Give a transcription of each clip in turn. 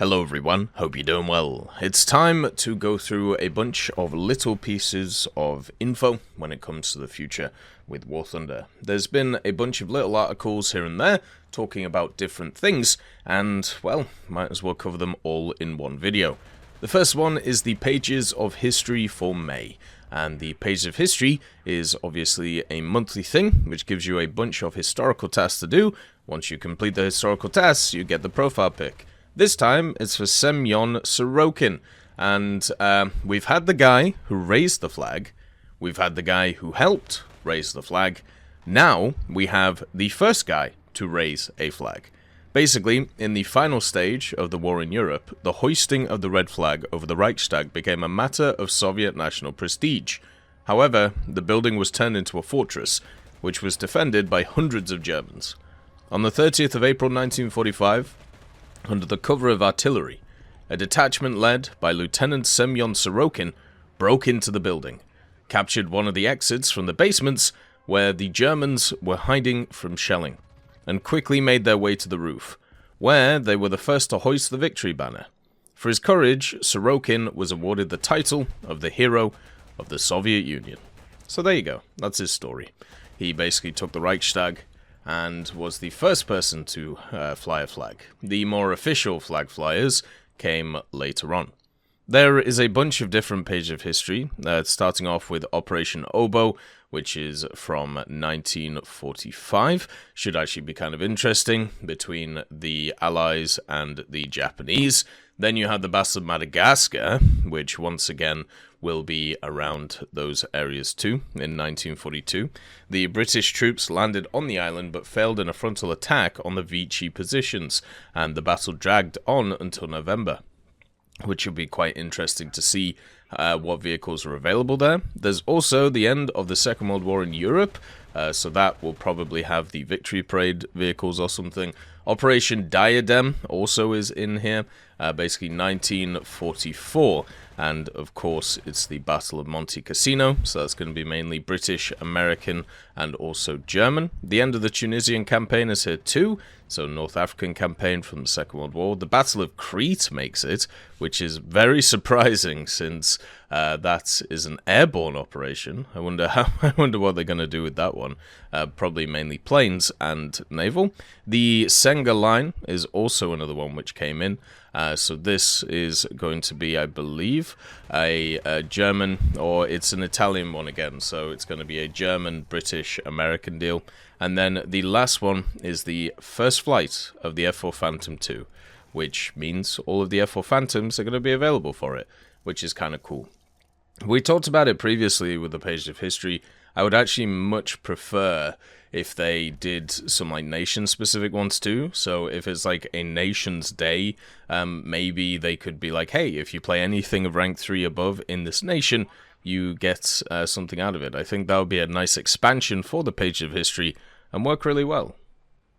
Hello everyone, hope you're doing well. It's time to go through a bunch of little pieces of info when it comes to the future with War Thunder. There's been a bunch of little articles here and there talking about different things, and, well, might as well cover them all in one video. The first one is the Pages of History for May. And the Pages of History is obviously a monthly thing, which gives you a bunch of historical tasks to do. Once you complete the historical tasks, you get the profile pic. This time, it's for Semyon Sorokin, and we've had the guy who raised the flag, we've had the guy who helped raise the flag, now we have the first guy to raise a flag. Basically, in the final stage of the war in Europe, the hoisting of the red flag over the Reichstag became a matter of Soviet national prestige. However, the building was turned into a fortress, which was defended by hundreds of Germans. On the 30th of April 1945, under the cover of artillery, a detachment led by Lieutenant Semyon Sorokin broke into the building, captured one of the exits from the basements where the Germans were hiding from shelling, and quickly made their way to the roof, where they were the first to hoist the victory banner. For his courage, Sorokin was awarded the title of the Hero of the Soviet Union. So there you go, that's his story. He basically took the Reichstag and was the first person to fly a flag. The more official flag flyers came later on. There is a bunch of different pages of history, starting off with Operation Oboe, which is from 1945. Should actually be kind of interesting, between the Allies and the Japanese. Then you have the Battle of Madagascar, which once again will be around those areas too, in 1942. The British troops landed on the island but failed in a frontal attack on the Vichy positions, and the battle dragged on until November, which will be quite interesting to see what vehicles are available there. There's also the end of the Second World War in Europe, so that will probably have the Victory Parade vehicles or something. Operation Diadem also is in here, basically 1944, and of course it's the Battle of Monte Cassino, so that's going to be mainly British, American, and also German. The end of the Tunisian campaign is here too, so North African campaign from the Second World War. The Battle of Crete makes it, which is very surprising since that is an airborne operation. I wonder what they're going to do with that one. Probably mainly planes and naval. The Senga Line is also another one which came in. So this is going to be, I believe, a German, or it's an Italian one again. So it's going to be a German, British, American deal. And then the last one is the first flight of the F-4 Phantom II, which means all of the F-4 Phantoms are going to be available for it, which is kind of cool. We talked about it previously with the Page of History. I would actually much prefer if they did some like nation-specific ones too. So if it's like a Nation's Day, maybe they could be like, hey, if you play anything of rank 3 above in this nation, you get something out of it. I think that would be a nice expansion for the Page of History and work really well.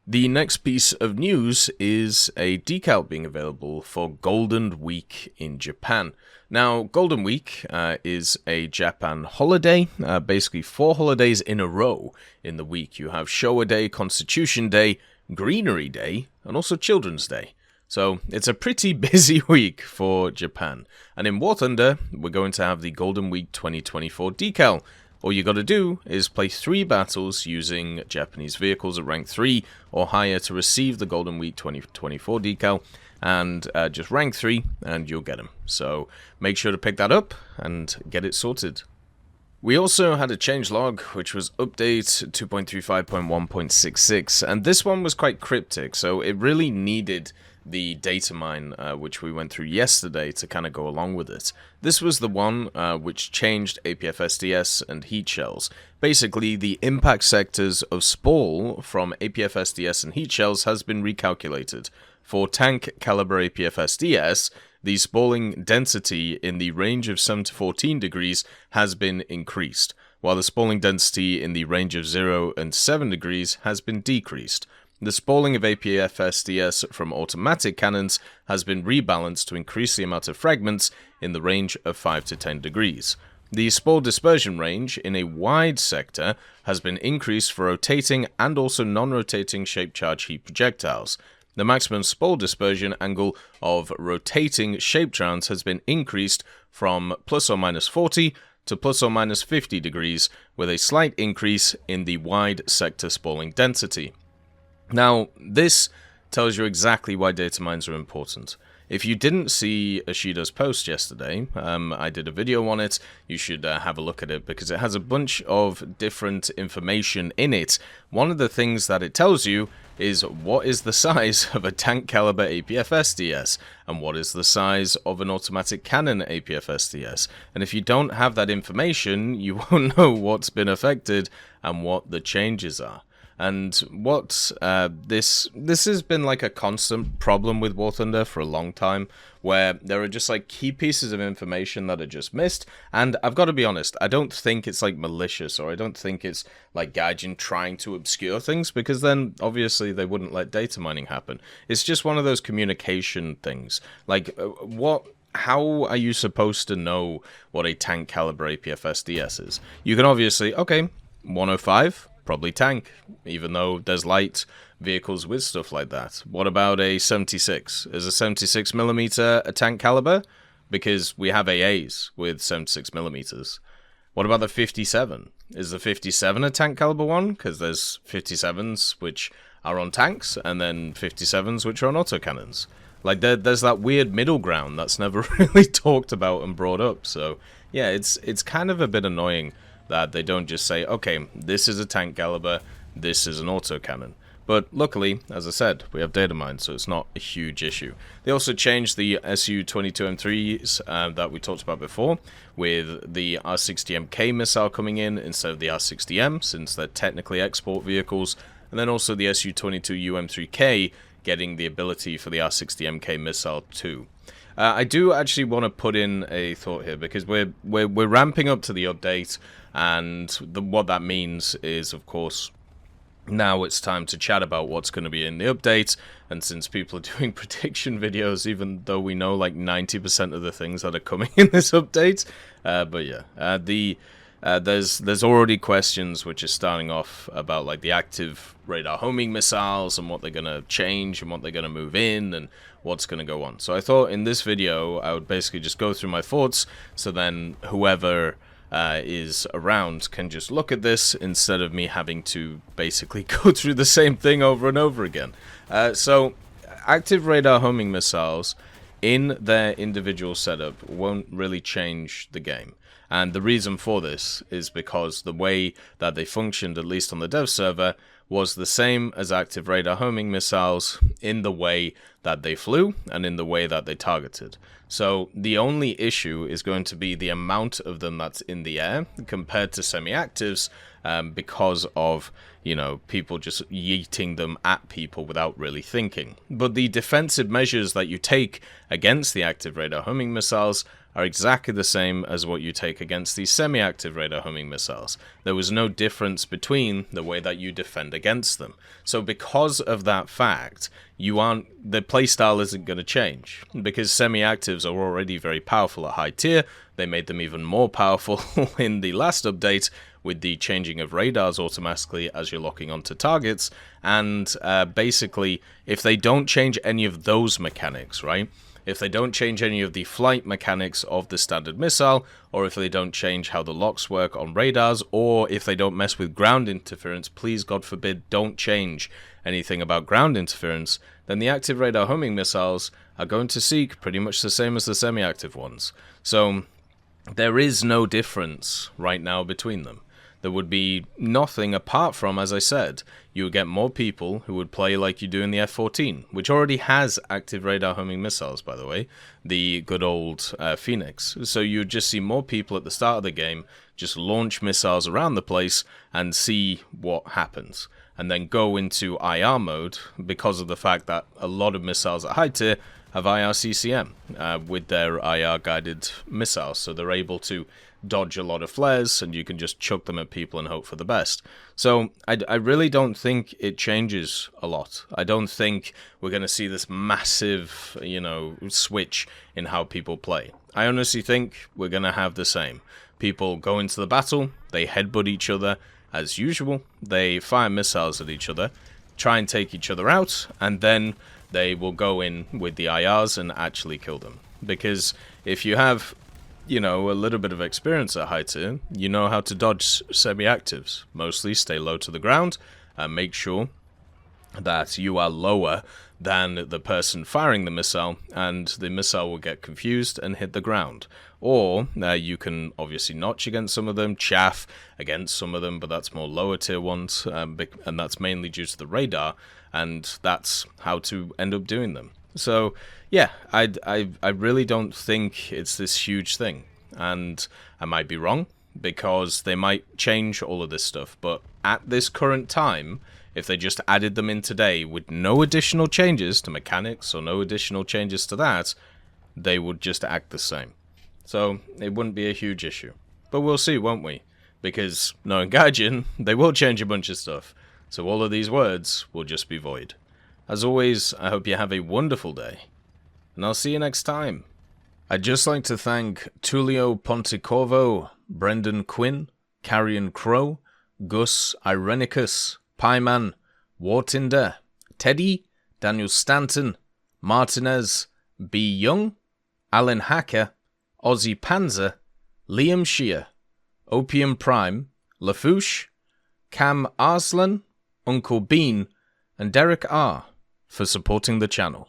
The next piece of news is a decal being available for Golden Week in Japan. Now, Golden Week is a Japan holiday, basically 4 holidays in a row in the week. You have Showa Day, Constitution Day, Greenery Day, and also Children's Day. So it's a pretty busy week for Japan. And in War Thunder, we're going to have the Golden Week 2024 decal. All you got to do is play 3 battles using Japanese vehicles at rank 3 or higher to receive the Golden Week 2024 decal, and just rank 3 and you'll get them. So make sure to pick that up and get it sorted. We also had a changelog, which was update 2.35.1.66, and this one was quite cryptic, so it really needed the data mine, which we went through yesterday, to kind of go along with it. This was the one which changed APF-SDS and heat shells. Basically, the impact sectors of SPAL from APF-SDS and heat shells has been recalculated. For tank caliber APF-SDS, the spalling density in the range of 7 to 14 degrees has been increased, while the spalling density in the range of 0 and 7 degrees has been decreased. The spalling of APF-SDS from automatic cannons has been rebalanced to increase the amount of fragments in the range of 5 to 10 degrees. The spall dispersion range in a wide sector has been increased for rotating and also non-rotating shaped charge heat projectiles. The maximum spore dispersion angle of rotating shaped rounds has been increased from plus or minus 40 to plus or minus 50 degrees, with a slight increase in the wide sector spalling density. Now, this tells you exactly why data mines are important. If you didn't see Ashida's post yesterday, I did a video on it. You should have a look at it because it has a bunch of different information in it. One of the things that it tells you is what is the size of a tank caliber APF SDS and what is the size of an automatic cannon APF SDS. And if you don't have that information, you won't know what's been affected and what the changes are. And what this has been like a constant problem with War Thunder for a long time, where there are just like key pieces of information that are just missed. And I've got to be honest, I don't think it's like malicious, or I don't think it's like Gaijin trying to obscure things, because then obviously they wouldn't let data mining happen. It's just one of those communication things. Like how are you supposed to know what a tank caliber APF SDS is? You can obviously, okay, 105. Probably tank, even though there's light vehicles with stuff like that. What about a 76? Is a 76mm a tank caliber? Because we have AAs with 76mm. What about the 57? Is the 57 a tank caliber one? Because there's 57s which are on tanks, and then 57s which are on autocannons. Like, there's that weird middle ground that's never really talked about and brought up. So, yeah, it's kind of a bit annoying that they don't just say, okay, this is a tank caliber, this is an autocannon. But luckily, as I said, we have data mines, so it's not a huge issue. They also changed the Su-22M3s that we talked about before, with the R60MK missile coming in instead of the R60M, since they're technically export vehicles, and then also the Su-22UM3K getting the ability for the R60MK missile too. I do actually want to put in a thought here, because we're ramping up to the update, and what that means is, of course, now it's time to chat about what's going to be in the update. And since people are doing prediction videos, even though we know like 90% of the things that are coming in this update, but yeah, there's already questions which are starting off about like the active radar homing missiles and what they're going to change and what they're going to move in and what's going to go on. So I thought in this video I would basically just go through my thoughts, so then whoever is around can just look at this instead of me having to basically go through the same thing over and over again. So active radar homing missiles in their individual setup won't really change the game. And the reason for this is because the way that they functioned, at least on the dev server, was the same as active radar homing missiles in the way that they flew and in the way that they targeted. So the only issue is going to be the amount of them that's in the air compared to semi-actives, because of, you know, people just yeeting them at people without really thinking. But the defensive measures that you take against the active radar homing missiles are exactly the same as what you take against the semi-active radar homing missiles. There was no difference between the way that you defend against them. So because of that fact, the playstyle isn't going to change, because semi-actives are already very powerful at high tier. They made them even more powerful in the last update with the changing of radars automatically as you're locking onto targets. And basically, if they don't change any of those mechanics, right? If they don't change any of the flight mechanics of the standard missile, or if they don't change how the locks work on radars, or if they don't mess with ground interference, please God forbid don't change anything about ground interference, then the active radar homing missiles are going to seek pretty much the same as the semi-active ones. So there is no difference right now between them. There would be nothing apart from, as I said, you would get more people who would play like you do in the F-14, which already has active radar homing missiles, by the way, the good old Phoenix. So you would just see more people at the start of the game just launch missiles around the place and see what happens, and then go into IR mode because of the fact that a lot of missiles at high tier have IRCCM with their IR guided missiles, so they're able to dodge a lot of flares, and you can just chuck them at people and hope for the best. So I really don't think it changes a lot. I don't think we're going to see this massive, you know, switch in how people play. I honestly think we're going to have the same. People go into the battle, they headbutt each other as usual, they fire missiles at each other, try and take each other out, and then they will go in with the IRs and actually kill them. Because if you have, you know, a little bit of experience at high tier, you know how to dodge semi-actives. Mostly stay low to the ground and make sure that you are lower than the person firing the missile, and the missile will get confused and hit the ground. Or you can obviously notch against some of them, chaff against some of them, but that's more lower tier ones, and that's mainly due to the radar, and that's how to end up doing them. So yeah, I really don't think it's this huge thing, and I might be wrong, because they might change all of this stuff, but at this current time, if they just added them in today with no additional changes to mechanics or no additional changes to that, they would just act the same. So it wouldn't be a huge issue. But we'll see, won't we? Because knowing Gaijin, they will change a bunch of stuff. So all of these words will just be void. As always, I hope you have a wonderful day, and I'll see you next time. I'd just like to thank Tullio Pontecorvo, Brendan Quinn, Carrion Crow, Gus Irenicus, Pieman, Wartinder, Teddy, Daniel Stanton, Martinez, B. Young, Alan Hacker, Ozzy Panzer, Liam Shear, Opium Prime, Lafouche, Cam Arslan, Uncle Bean, and Derek R. for supporting the channel.